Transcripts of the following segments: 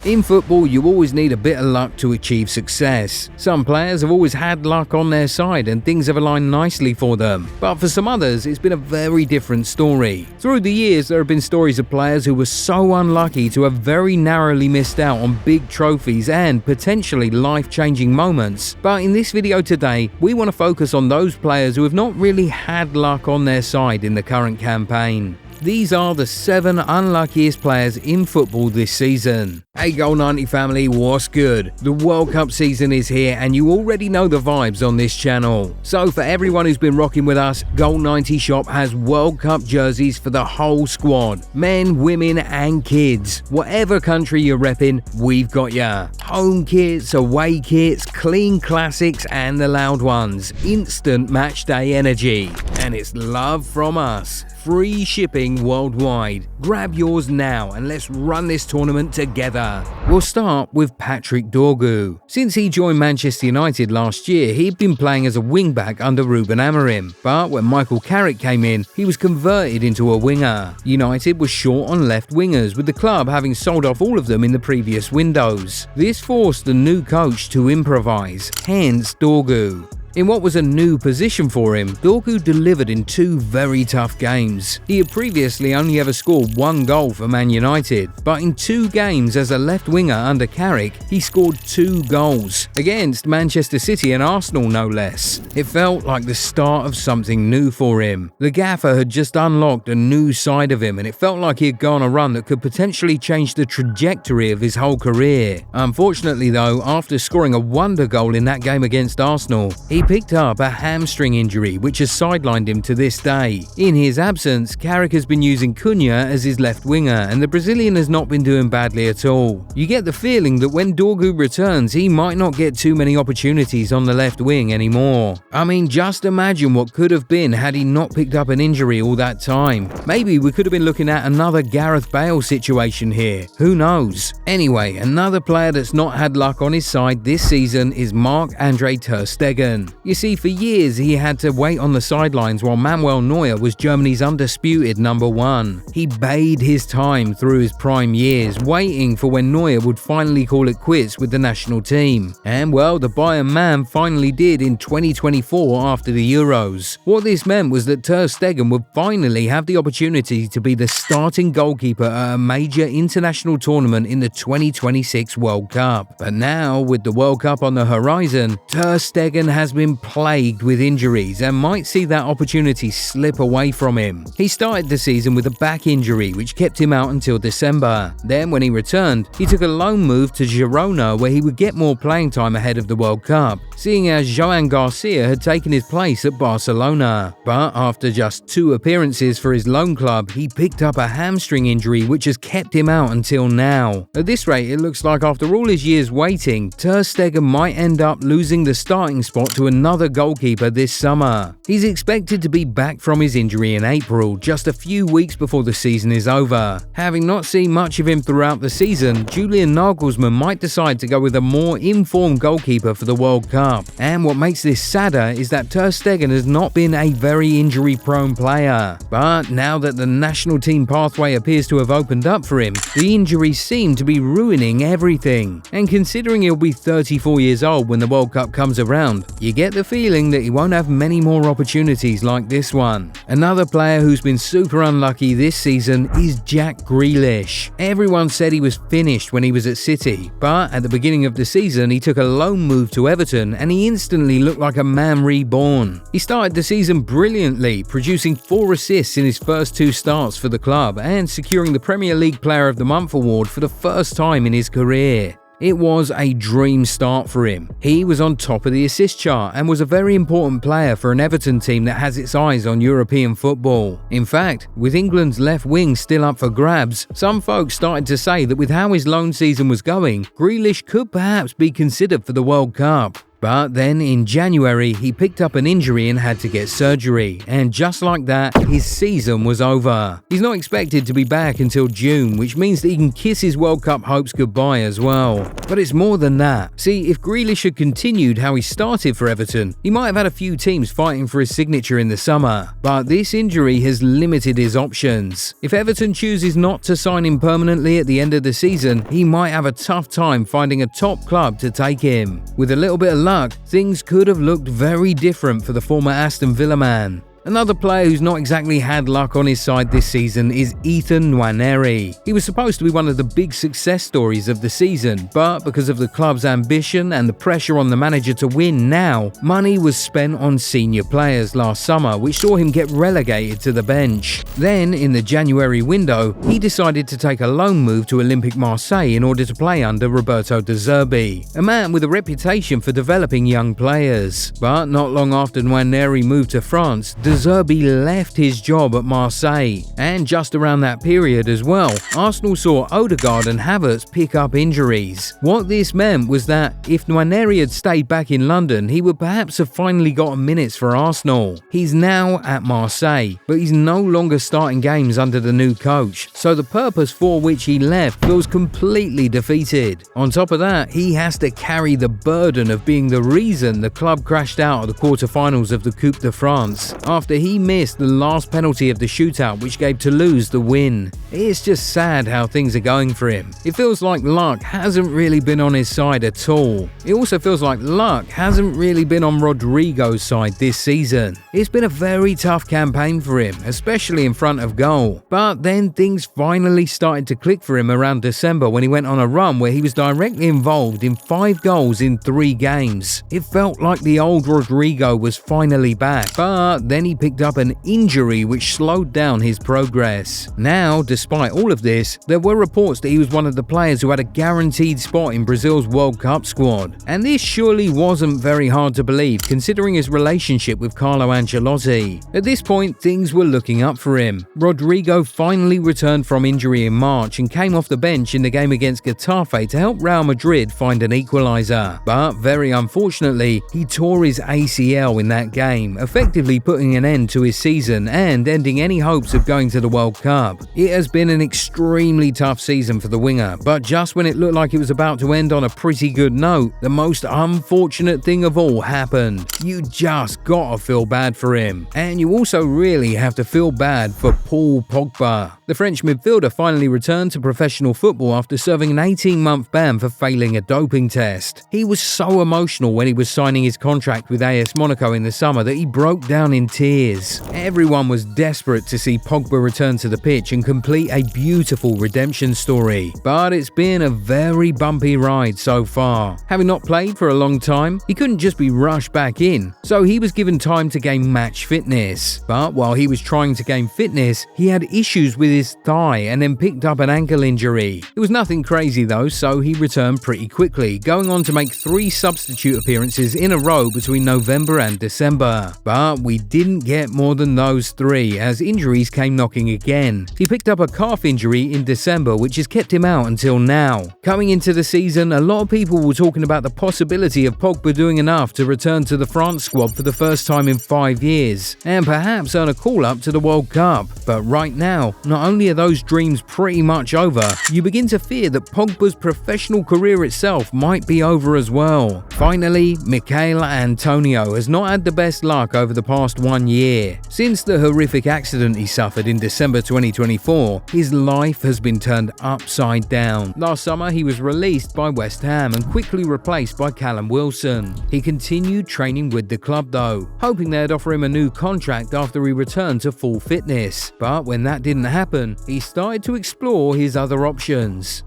In football, you always need a bit of luck to achieve success. Some players have always had luck on their side and things have aligned nicely for them. But for some others, it's been a very different story. Through the years, there have been stories of players who were so unlucky to have very narrowly missed out on big trophies and potentially life-changing moments. But in this video today, we want to focus on those players who have not really had luck on their side in the current campaign. These are the 7 unluckiest players in football this season. Hey Goal 90 family, what's good? The World Cup season is here and you already know the vibes on this channel. So for everyone who's been rocking with us, Goal 90 Shop has World Cup jerseys for the whole squad. Men, women and kids. Whatever country you're repping, we've got ya. Home kits, away kits, clean classics and the loud ones. Instant match day energy. And it's love from us. Free shipping worldwide. Grab yours now and let's run this tournament together. We'll start with Patrick Dorgu. Since he joined Manchester United last year, he'd been playing as a wingback under Ruben Amorim. But when Michael Carrick came in, he was converted into a winger. United was short on left wingers, with the club having sold off all of them in the previous windows. This forced the new coach to improvise, hence Dorgu. In what was a new position for him, Dorgu delivered in 2 very tough games. He had previously only ever scored 1 goal for Man United, but in 2 games as a left winger under Carrick, he scored 2 goals, against Manchester City and Arsenal no less. It felt like the start of something new for him. The gaffer had just unlocked a new side of him and it felt like he had gone a run that could potentially change the trajectory of his whole career. Unfortunately though, after scoring a wonder goal in that game against Arsenal, he picked up a hamstring injury which has sidelined him to this day. In his absence, Carrick has been using Cunha as his left winger and the Brazilian has not been doing badly at all. You get the feeling that when Dorgu returns, he might not get too many opportunities on the left wing anymore. I mean, just imagine what could have been had he not picked up an injury all that time. Maybe we could have been looking at another Gareth Bale situation here. Who knows? Anyway, another player that's not had luck on his side this season is Marc-André ter Stegen. You see, for years he had to wait on the sidelines while Manuel Neuer was Germany's undisputed number 1. He bade his time through his prime years, waiting for when Neuer would finally call it quits with the national team. And well, the Bayern man finally did in 2024 after the Euros. What this meant was that ter Stegen would finally have the opportunity to be the starting goalkeeper at a major international tournament in the 2026 World Cup. But now, with the World Cup on the horizon, ter Stegen has been plagued with injuries and might see that opportunity slip away from him. He started the season with a back injury which kept him out until December. Then when he returned, he took a loan move to Girona where he would get more playing time ahead of the World Cup, seeing as Joan Garcia had taken his place at Barcelona. But after just 2 appearances for his loan club, he picked up a hamstring injury which has kept him out until now. At this rate, it looks like after all his years waiting, ter Stegen might end up losing the starting spot to another goalkeeper this summer. He's expected to be back from his injury in April, just a few weeks before the season is over. Having not seen much of him throughout the season, Julian Nagelsmann might decide to go with a more informed goalkeeper for the World Cup. And what makes this sadder is that ter Stegen has not been a very injury-prone player. But now that the national team pathway appears to have opened up for him, the injuries seem to be ruining everything. And considering he'll be 34 years old when the World Cup comes around, you get the feeling that he won't have many more opportunities like this one. Another player who's been super unlucky this season is Jack Grealish. Everyone said he was finished when he was at City, but at the beginning of the season he took a loan move to Everton and he instantly looked like a man reborn. He started the season brilliantly, producing 4 assists in his first 2 starts for the club and securing the Premier League Player of the Month award for the first time in his career. It was a dream start for him. He was on top of the assist chart and was a very important player for an Everton team that has its eyes on European football. In fact, with England's left wing still up for grabs, some folks started to say that with how his loan season was going, Grealish could perhaps be considered for the World Cup. But then in January, he picked up an injury and had to get surgery, and just like that, his season was over. He's not expected to be back until June, which means that he can kiss his World Cup hopes goodbye as well. But it's more than that. See, if Grealish had continued how he started for Everton, he might have had a few teams fighting for his signature in the summer. But this injury has limited his options. If Everton chooses not to sign him permanently at the end of the season, he might have a tough time finding a top club to take him. With a little bit of luck, things could have looked very different for the former Aston Villa man. Another player who's not exactly had luck on his side this season is Nwaneri. He was supposed to be one of the big success stories of the season, but because of the club's ambition and the pressure on the manager to win now, money was spent on senior players last summer, which saw him get relegated to the bench. Then, in the January window, he decided to take a loan move to Olympique Marseille in order to play under Roberto De Zerbi, a man with a reputation for developing young players. But not long after Nwaneri moved to France, De Zerbi left his job at Marseille, and just around that period as well, Arsenal saw Odegaard and Havertz pick up injuries. What this meant was that if Nwaneri had stayed back in London, he would perhaps have finally gotten minutes for Arsenal. He's now at Marseille, but he's no longer starting games under the new coach, so the purpose for which he left feels completely defeated. On top of that, he has to carry the burden of being the reason the club crashed out of the quarter-finals of the Coupe de France, after he missed the last penalty of the shootout which gave Toulouse the win. It's just sad how things are going for him. It feels like luck hasn't really been on his side at all. It also feels like luck hasn't really been on Rodrygo's side this season. It's been a very tough campaign for him, especially in front of goal. But then things finally started to click for him around December when he went on a run where he was directly involved in 5 goals in 3 games. It felt like the old Rodrygo was finally back, but then he picked up an injury which slowed down his progress. Now, despite all of this, there were reports that he was one of the players who had a guaranteed spot in Brazil's World Cup squad. And this surely wasn't very hard to believe considering his relationship with Carlo Ancelotti. At this point, things were looking up for him. Rodrygo finally returned from injury in March and came off the bench in the game against Getafe to help Real Madrid find an equaliser. But very unfortunately, he tore his ACL in that game, effectively putting an end to his season and ending any hopes of going to the World Cup. It has been an extremely tough season for the winger, but just when it looked like it was about to end on a pretty good note, the most unfortunate thing of all happened. You just gotta feel bad for him. And you also really have to feel bad for Paul Pogba. The French midfielder finally returned to professional football after serving an 18-month ban for failing a doping test. He was so emotional when he was signing his contract with AS Monaco in the summer that he broke down in tears. Everyone was desperate to see Pogba return to the pitch and complete a beautiful redemption story. But it's been a very bumpy ride so far. Having not played for a long time, he couldn't just be rushed back in, so he was given time to gain match fitness. But while he was trying to gain fitness, he had issues with his thigh and then picked up an ankle injury. It was nothing crazy though, so he returned pretty quickly, going on to make 3 substitute appearances in a row between November and December. But we didn't get more than those 3 as injuries came knocking again. He picked up a calf injury in December which has kept him out until now. Coming into the season, a lot of people were talking about the possibility of Pogba doing enough to return to the France squad for the first time in 5 years and perhaps earn a call-up to the World Cup. But right now, not only are those dreams pretty much over, you begin to fear that Pogba's professional career itself might be over as well. Finally, Michail Antonio has not had the best luck over the past 1 year. Since the horrific accident he suffered in December 2024, his life has been turned upside down. Last summer, he was released by West Ham and quickly replaced by Callum Wilson. He continued training with the club though, hoping they'd offer him a new contract after he returned to full fitness. But when that didn't happen, he started to explore his other options.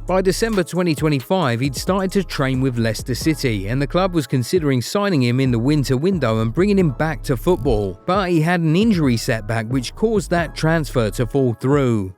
By December 2025, he'd started to train with Leicester City, and the club was considering signing him in the winter window and bringing him back to football. But he had an injury setback which caused that transfer to fall through.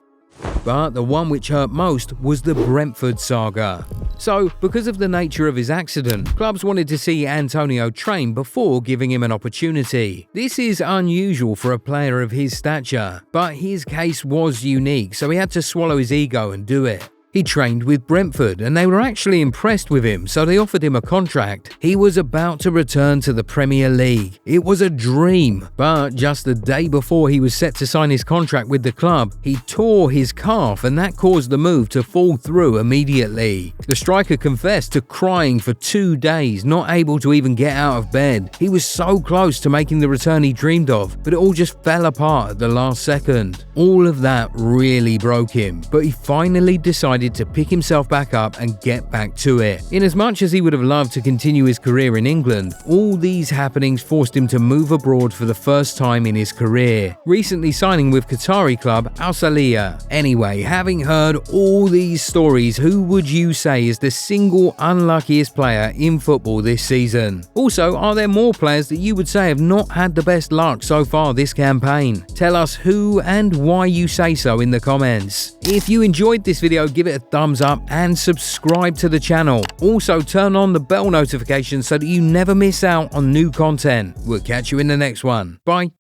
But the one which hurt most was the Brentford saga. So, because of the nature of his accident, clubs wanted to see Antonio train before giving him an opportunity. This is unusual for a player of his stature, but his case was unique, so he had to swallow his ego and do it. He trained with Brentford and they were actually impressed with him, so they offered him a contract. He was about to return to the Premier League. It was a dream, but just the day before he was set to sign his contract with the club, he tore his calf and that caused the move to fall through immediately. The striker confessed to crying for 2 days, not able to even get out of bed. He was so close to making the return he dreamed of, but it all just fell apart at the last second. All of that really broke him, but he finally decided to pick himself back up and get back to it. In as much as he would have loved to continue his career in England, all these happenings forced him to move abroad for the first time in his career, recently signing with Qatari club Al Salia. Anyway, having heard all these stories, who would you say is the single unluckiest player in football this season? Also, are there more players that you would say have not had the best luck so far this campaign? Tell us who and why you say so in the comments. If you enjoyed this video, give it a thumbs up and subscribe to the channel. Also, turn on the bell notification so that you never miss out on new content. We'll catch you in the next one. Bye.